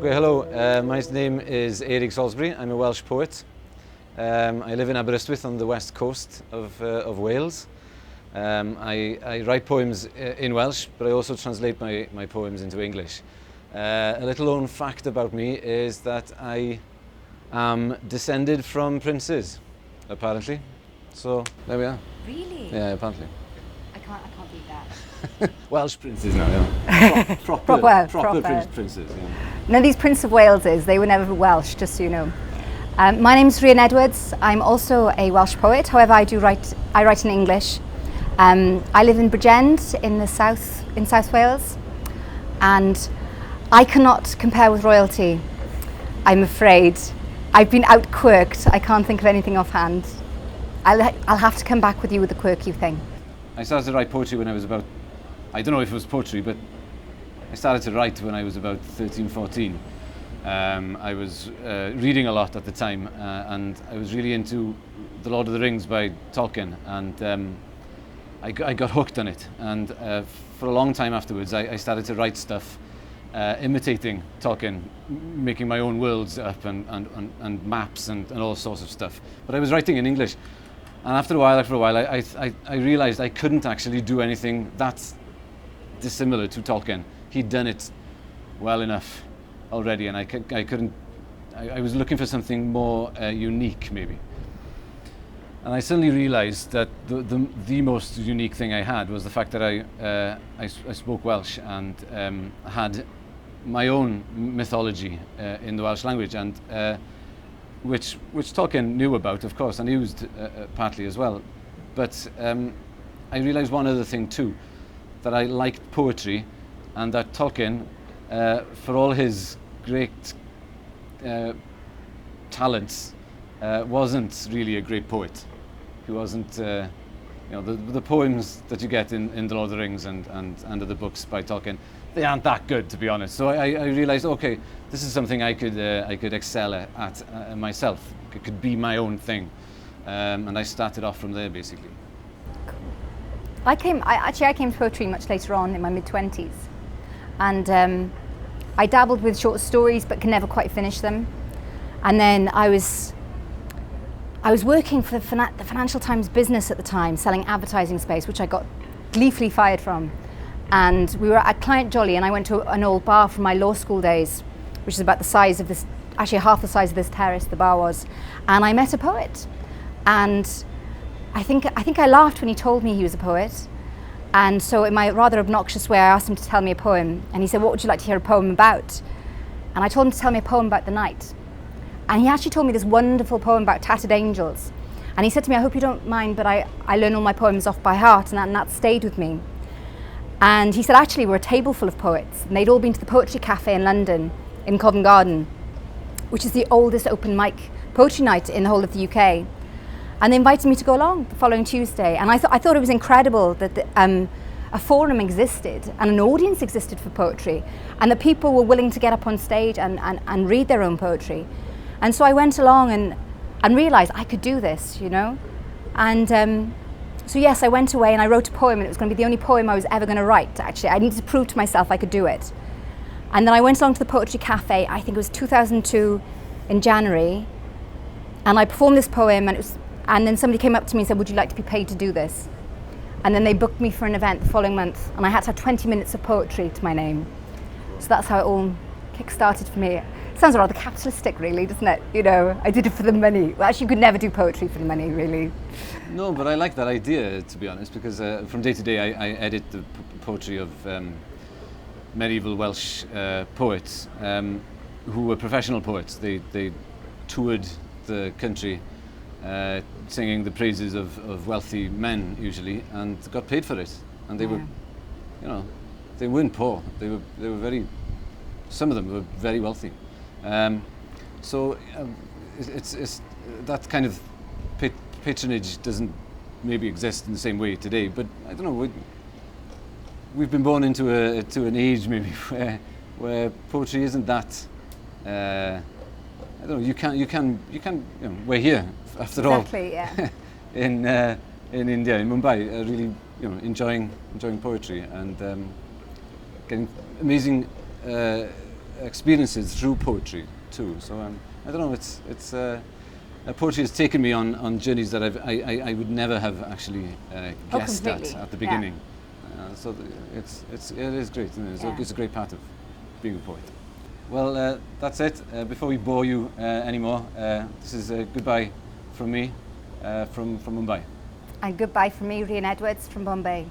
Okay, hello, my name is Eurig Salisbury. I'm a Welsh poet. I live in Aberystwyth on the west coast of Wales. I write poems in Welsh, but I also translate my poems into English. A little known fact about me is that I am descended from princes, apparently. So there we are. Really? Yeah, apparently. I can't beat that. Welsh princes now, yeah. Proper princes, yeah. Now these Prince of Waleses, they were never Welsh, just so you know. My name's Rhian Edwards. I'm also a Welsh poet. However, I write in English. I live in Bridgend in South Wales, and I cannot compare with royalty, I'm afraid. I've been outquirked. I can't think of anything offhand. I'll have to come back with you with the quirky thing. I started to write poetry when I was about, I don't know if it was poetry, but I started to write when I was about 13, 14. I was reading a lot at the time, and I was really into The Lord of the Rings by Tolkien, and I got hooked on it. And for a long time afterwards, I started to write stuff imitating Tolkien, making my own worlds up and maps and all sorts of stuff. But I was writing in English. And after a while, I realized I couldn't actually do anything that dissimilar to Tolkien. He'd done it well enough already, and I couldn't. I was looking for something more unique, maybe. And I suddenly realized that the most unique thing I had was the fact that I spoke Welsh and had my own mythology in the Welsh language, and which Tolkien knew about, of course, and used partly as well. But I realized one other thing too, that I liked poetry, and that Tolkien, for all his great talents, wasn't really a great poet. He wasn't, you know, the poems that you get in The Lord of the Rings and other books by Tolkien, they aren't that good, to be honest. So I realized, okay, this is something I could excel at myself. It could be my own thing, and I started off from there, basically. I came to poetry much later on in my mid-20s, and I dabbled with short stories but could never quite finish them. And then I was working for the Financial Times business at the time, selling advertising space, which I got gleefully fired from. And we were at Client Jolly, and I went to an old bar from my law school days, which is about the size of this, actually half the size of this terrace, the bar was. And I met a poet. And I think I laughed when he told me he was a poet. And so in my rather obnoxious way, I asked him to tell me a poem. And he said, "What would you like to hear a poem about?" And I told him to tell me a poem about the night. And he actually told me this wonderful poem about tattered angels. And he said to me, "I hope you don't mind, but I learn all my poems off by heart," and that stayed with me. And he said, actually, we're a table full of poets. And they'd all been to the Poetry Cafe in London, in Covent Garden, which is the oldest open mic poetry night in the whole of the UK. And they invited me to go along the following Tuesday. And I thought it was incredible that a forum existed and an audience existed for poetry, and that people were willing to get up on stage and read their own poetry. And so I went along and realized I could do this, you know. And so yes, I went away and I wrote a poem, and it was going to be the only poem I was ever going to write, actually. I needed to prove to myself I could do it. And then I went along to the Poetry Cafe, I think it was 2002 in January, and I performed this poem, and then somebody came up to me and said, "Would you like to be paid to do this?" And then they booked me for an event the following month, and I had to have 20 minutes of poetry to my name. So that's how it all kick-started for me. It sounds rather capitalistic, really, doesn't it? You know, I did it for the money. Well, actually, you could never do poetry for the money, really. No, but I like that idea, to be honest, because from day to day I edit the poetry of medieval Welsh poets who were professional poets. They toured the country singing the praises of wealthy men, usually, and got paid for it. And they were, you know, they weren't poor. They were very, some of them were very wealthy. So it's that kind of patronage doesn't maybe exist in the same way today, but I don't know. We've been born into an age maybe where poetry isn't that. I don't know. You can. You know, we're here after all. Exactly. Yeah. In India, in Mumbai, really, you know, enjoying poetry and getting amazing experiences through poetry too. So I don't know. Poetry has taken me on journeys that I would never have actually guessed at the beginning. So it is great. Isn't it? It's a great part of being a poet. Well, that's it. Before we bore you anymore, this is a goodbye from me from Mumbai. And goodbye from me, Rhian Edwards from Bombay.